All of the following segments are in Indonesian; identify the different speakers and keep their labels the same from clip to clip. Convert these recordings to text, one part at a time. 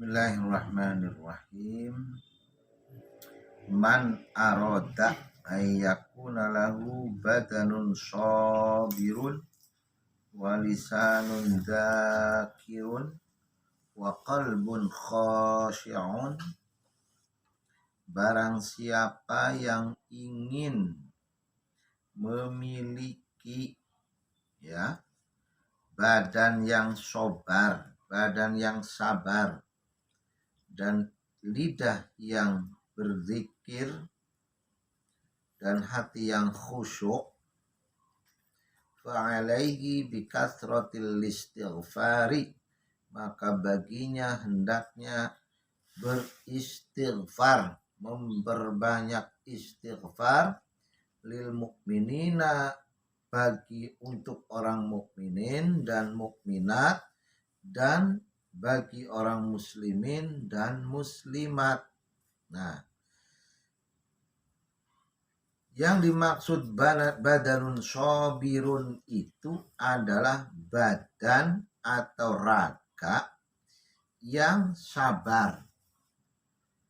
Speaker 1: Bismillahirrahmanirrahim. Man aroda ayyakuna lahu badanun sabirun wa lisanun dzakirun wa qalbun khashi'un. Barang siapa yang ingin memiliki badan yang sabar, badan yang sabar, dan lidah yang berzikir dan hati yang khusyuk, fa'alaihi bikathratil istighfari, maka baginya hendaknya beristighfar, memperbanyak istighfar, lil mukminina, bagi untuk orang mukminin dan mukminat, dan bagi orang muslimin dan muslimat. Nah, yang dimaksud badanun sobirun itu adalah badan atau raga yang sabar,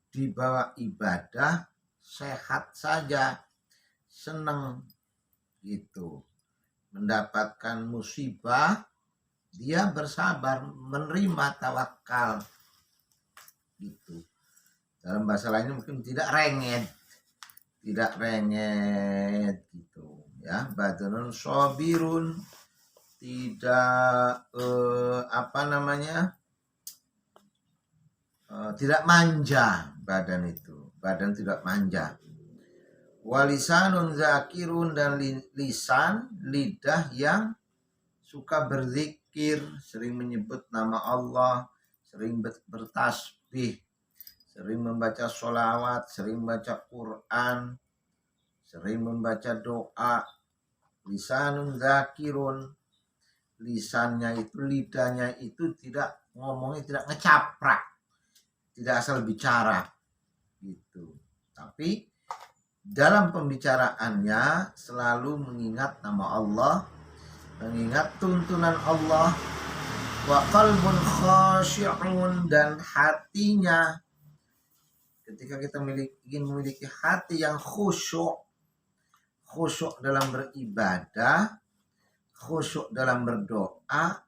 Speaker 1: dibawa ibadah sehat saja, senang gitu. Mendapatkan musibah dia bersabar, menerima, tawakal gitu. Dalam bahasa lainnya mungkin tidak rengek gitu ya. Badanun sobirun, tidak tidak manja, badan itu, badan tidak manja. Walisanun zakirun, dan lisan, lidah yang suka berzikir, sering menyebut nama Allah, sering bertasbih, sering membaca sholawat, sering membaca Quran, sering membaca doa. Lisanun zakirun, lisannya itu, lidahnya itu tidak ngomongnya, tidak ngecaprak, tidak asal bicara gitu, tapi dalam pembicaraannya selalu mengingat nama Allah, mengingat tuntunan Allah. Wa qalbun khashi'un, dan hatinya, ketika kita ingin memiliki hati yang khusyuk, khusyuk dalam beribadah, khusyuk dalam berdoa,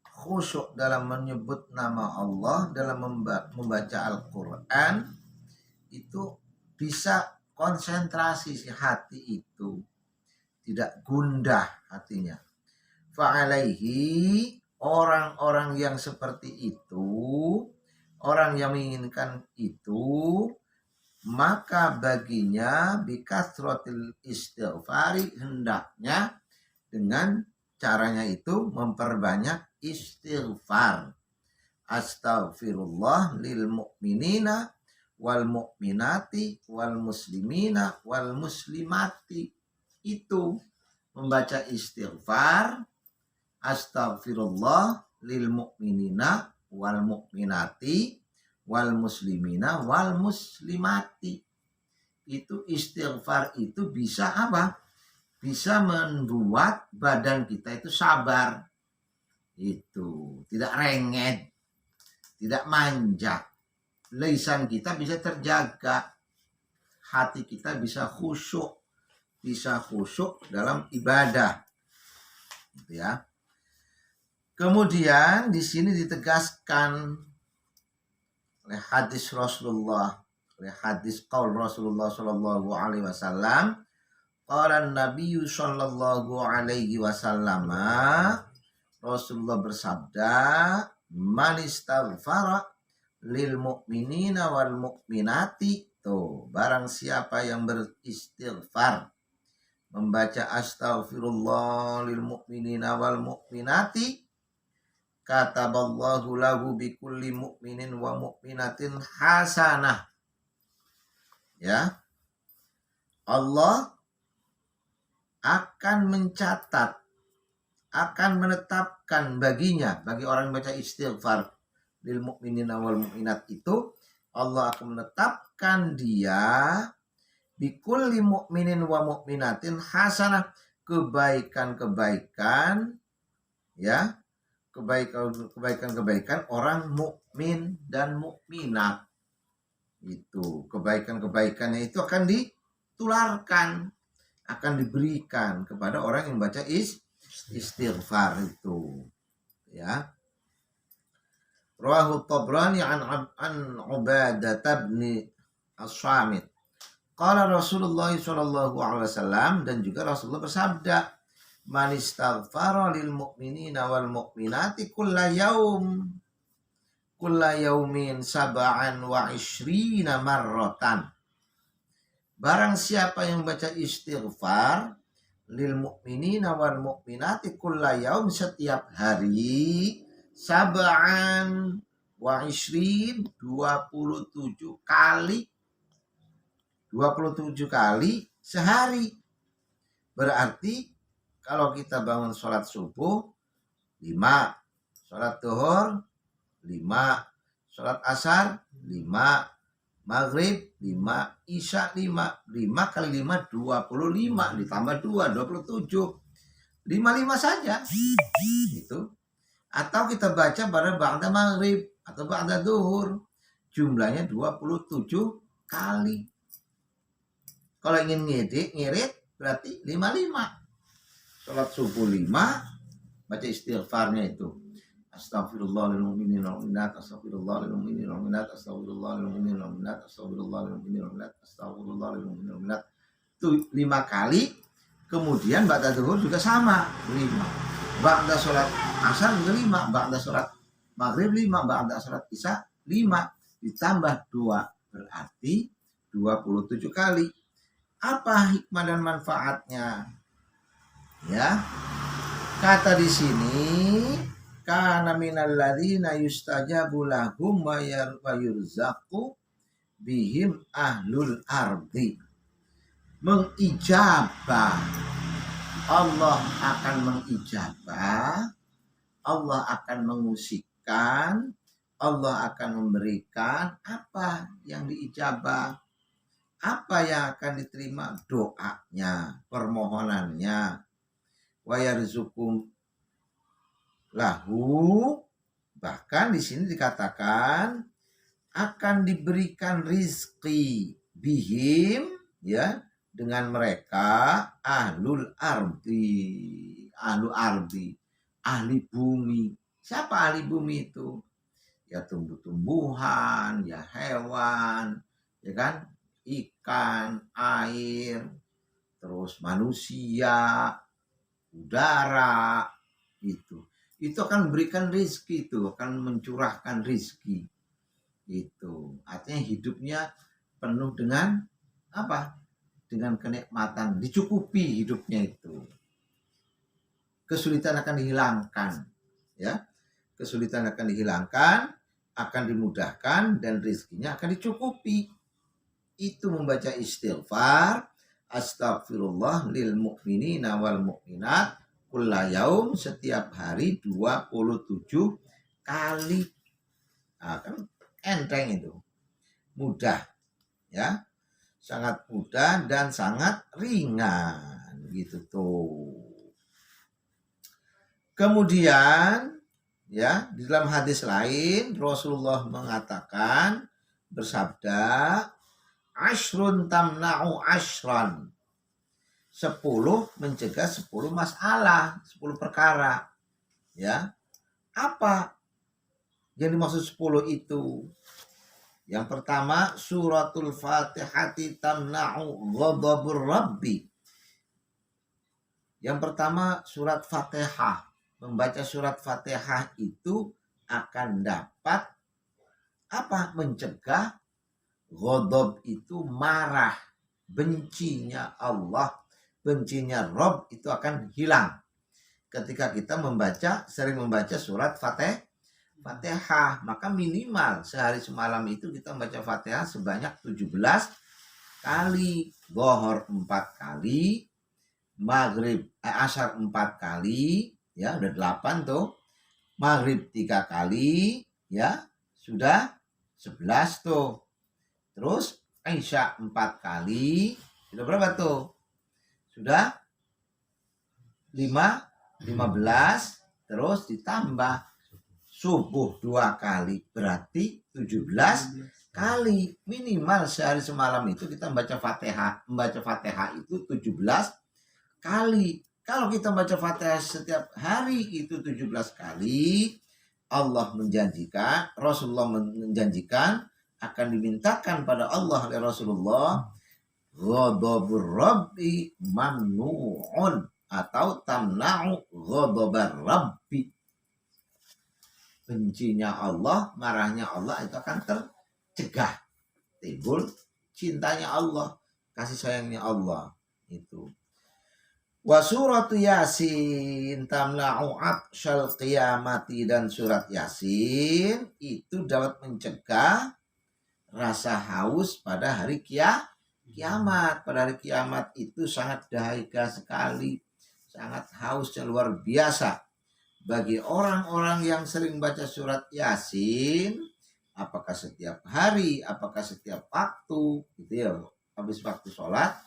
Speaker 1: khusyuk dalam menyebut nama Allah, dalam membaca Al-Quran, itu bisa konsentrasi si hati itu, tidak gundah hatinya. Fa'alaihi, orang-orang yang seperti itu, orang yang menginginkan itu, maka baginya bikathratil istighfari, hendaknya dengan caranya itu memperbanyak istighfar. Astaghfirullah lil mu'minina wal mu'minati wal muslimina wal muslimati. Itu membaca istighfar, astaghfirullah lil mu'minina wal mu'minati wal muslimina wal muslimati. Itu istighfar itu bisa apa? Bisa membuat badan kita itu sabar, itu tidak rengek, tidak manja. Lisan kita bisa terjaga, hati kita bisa khusyuk, dalam ibadah, gitu ya. Kemudian di sini ditegaskan oleh hadis Rasulullah, oleh hadis qaul Rasulullah sallallahu alaihi wasallam, qala Nabi sallallahu alaihi wasallam, Rasulullah bersabda, man istaghfara lil mu'minina wal mu'minati, tuh, barang siapa yang beristighfar, membaca astaghfirullah lil mu'minina wal mu'minati, kataballahu lahu bikulli mu'minin wa mu'minatin hasanah. Ya, Allah akan mencatat, akan menetapkan baginya, bagi orang yang baca istighfar lil mu'minina wal mu'minat itu, Allah akan menetapkan dia bikulli mu'minin wa mu'minatin hasanah, kebaikan-kebaikan ya, kebaikan-kebaikan orang mukmin dan mukminat. Itu kebaikan-kebaikannya itu akan ditularkan, akan diberikan kepada orang yang baca istighfar itu, ya. Rawahu Tabrani an Ubadah bin As-Samit. Qala Rasulullah sallallahu alaihi wasallam, dan juga Rasulullah bersabda, man istaghfara lil mu'minina wal mu'minati kulla yaumin sab'an wa ishrina marratan. Barang siapa yang baca istighfar lil mu'minina wal mu'minati kulla yaum, setiap hari, sab'an wa ishrin, 27 kali, 27 kali sehari. Berarti kalau kita bangun sholat subuh 5, sholat zuhur 5, sholat asar 5, maghrib 5, isya 5, 5 kali 5 25, ditambah 2 27, 55 saja itu. Atau kita baca pada ba'da maghrib atau ba'da zuhur, jumlahnya 27 kali. Kalau ingin ngirit berarti 55. Sholat subuh 5, baca istighfarnya itu. Astaghfirullah lil mu'minin wal mu'minat, astaghfirullah lil mu'minin wal mu'minat, astaghfirullah lil mu'minin wal mu'minat, astaghfirullah lil mu'minin wal mu'minat, astaghfirullah lil mu'minin wal mu'minat. Itu 5 kali. Kemudian ba'da zuhur juga sama, 5. Ba'da sholat asar juga 5, ba'da sholat maghrib 5, ba'da sholat isya 5, ditambah 2 berarti 27 kali. Apa hikmah dan manfaatnya? Ya, kata di sini, kana minal ladzina yustajabu lahum wa yurzaqu bihim ahlul ardi. Mengijabah, Allah akan mengijabah, Allah akan mengusikkan, Allah akan memberikan apa yang diijabah. Apa yang akan diterima? Doanya, permohonannya. Wa yarzuqum lahu, bahkan di sini dikatakan akan diberikan rizki bihim, ya, dengan mereka, ahli ahli bumi. Siapa ahli bumi itu? Ya tumbuh-tumbuhan, ya hewan, ya kan, ikan, air, terus manusia, udara, itu akan memberikan rizki, itu akan mencurahkan rizki. Itu artinya hidupnya penuh dengan apa? Dengan kenikmatan, dicukupi hidupnya itu. Kesulitan akan dihilangkan, ya. Kesulitan akan dihilangkan, akan dimudahkan, dan rizkinya akan dicukupi. Itu membaca istighfar, astagfirullah lil mu'minina wal mu'minat kulla yaum, setiap hari 27 kali. Nah, kan enteng itu. Mudah, ya. Sangat mudah dan sangat ringan gitu tuh. Kemudian, ya, di dalam hadis lain Rasulullah mengatakan, bersabda, ashrun tamna'u ashran. 10 mencegah 10 masalah, 10 perkara. Ya. Apa yang dimaksud 10 itu? Yang pertama, suratul Fatihati tamna'u ghadabur rabbi. Yang pertama, surat Fatihah. Membaca surat Fatihah itu akan dapat apa? Mencegah ghadab, itu marah, bencinya Allah, bencinya Rabb itu akan hilang ketika kita sering membaca surat Fatihah. Maka minimal sehari semalam itu kita membaca Fatihah sebanyak 17 kali, Zuhur 4 kali, Maghrib asar 4 kali, ya udah 8 tuh. Maghrib 3 kali, ya sudah 11 tuh. Terus Isya 4 kali, sudah berapa tuh? Sudah 15. terus ditambah subuh 2 kali, berarti 17 kali. Minimal sehari semalam itu kita membaca Fatihah itu 17 kali. Kalau kita baca Fatihah setiap hari itu 17 kali, Allah menjanjikan, Rasulullah menjanjikan akan dimintakan pada Allah oleh Rasulullah ghadabur rabbi mamnu'un atau tamna'u ghadabar rabbi. Bencinya Allah, marahnya Allah itu akan tercegah. Timbul cintanya Allah, kasih sayangnya Allah itu. Wa suratu Yasin tamna'u atsyal qiyamati, dan surat Yasin itu dapat mencegah rasa haus pada hari kiamat. Pada hari kiamat itu sangat dahaga sekali, sangat hausnya luar biasa. Bagi orang-orang yang sering baca surat Yasin, apakah setiap hari, apakah setiap waktu, gitu ya, habis waktu sholat,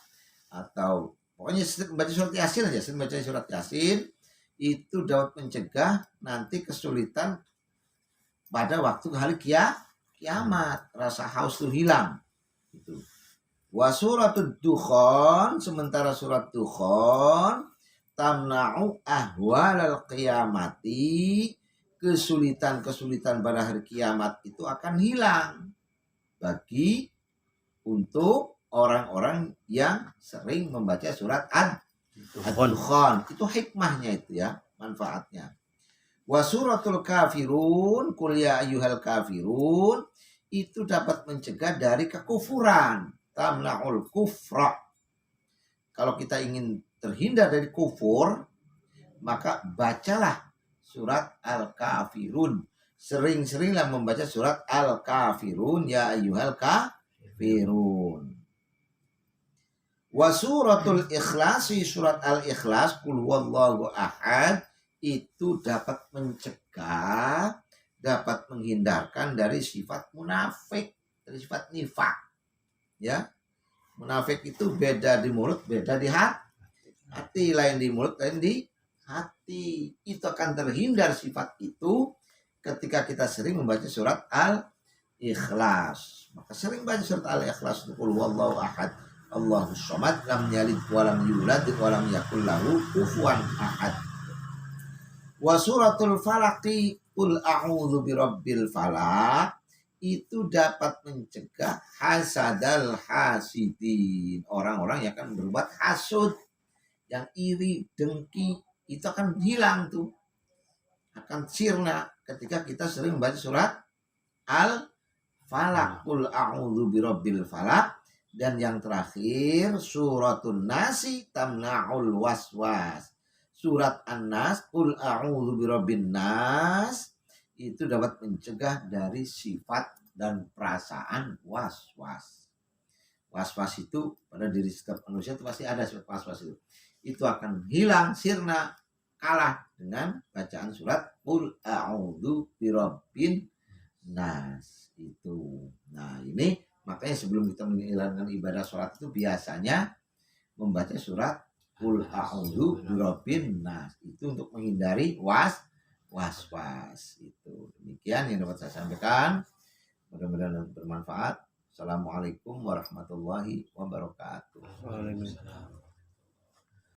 Speaker 1: atau pokoknya baca surat Yasin aja, sering baca surat Yasin, itu dapat mencegah nanti kesulitan pada waktu hari kiamat, rasa haus itu hilang. Itu. Wa suratul Dukhan, sementara surat Dukhan tamna'u ahwalal qiyamati, kesulitan-kesulitan pada hari kiamat itu akan hilang bagi untuk orang-orang yang sering membaca surat Ad-Dukhan. Itu hikmahnya itu ya, manfaatnya. Wa suratul kafirun, qul ya ayyuhal kafirun, itu dapat mencegah dari kekufuran, tamna'ul kufra. Kalau kita ingin terhindar dari kufur, maka bacalah surat Al-Kafirun. Sering-seringlah membaca surat Al-Kafirun, ya ayyuhal kafirun. Wa suratul Ikhlas, surat Al-Ikhlas, qul huwallahu ahad, itu dapat mencegah, dapat menghindarkan dari sifat munafik, dari sifat nifak. Ya. Munafik itu beda di mulut, beda di hati, lain di mulut, lain di hati. Itu akan terhindar sifat itu ketika kita sering membaca surat Al-Ikhlas. Maka sering baca surat Al-Ikhlas itu, qul huwallahu ahad, Allahus samad, lam yalid wa lam yulad wa lam yakul lahu kufuwan ahad. Wa suratul falaqi, qul a'udzu birabbil falaq, itu dapat mencegah hasadal hasidin, orang-orang yang akan berbuat hasud, yang iri, dengki, itu akan hilang tuh, akan sirna ketika kita sering membaca surat Al-Falaq, qul a'udzu birabbil falaq. Dan yang terakhir suratun Nasi tamna'ul waswas, surat An-Nas, qul a'udzu birabbin nas, itu dapat mencegah dari sifat dan perasaan was-was. Was-was itu pada diri setiap manusia itu pasti ada sifat was-was itu. Itu akan hilang, sirna, kalah dengan bacaan surat qul a'udzu birabbin nas itu. Nah, ini makanya sebelum kita menjalankan ibadah sholat itu biasanya membaca surat qul a'udzu birabbin nas, itu untuk menghindari was-was itu. Demikian yang dapat saya sampaikan, mudah-mudahan bermanfaat. Assalamualaikum warahmatullahi wabarakatuh.
Speaker 2: Waalaikumsalam.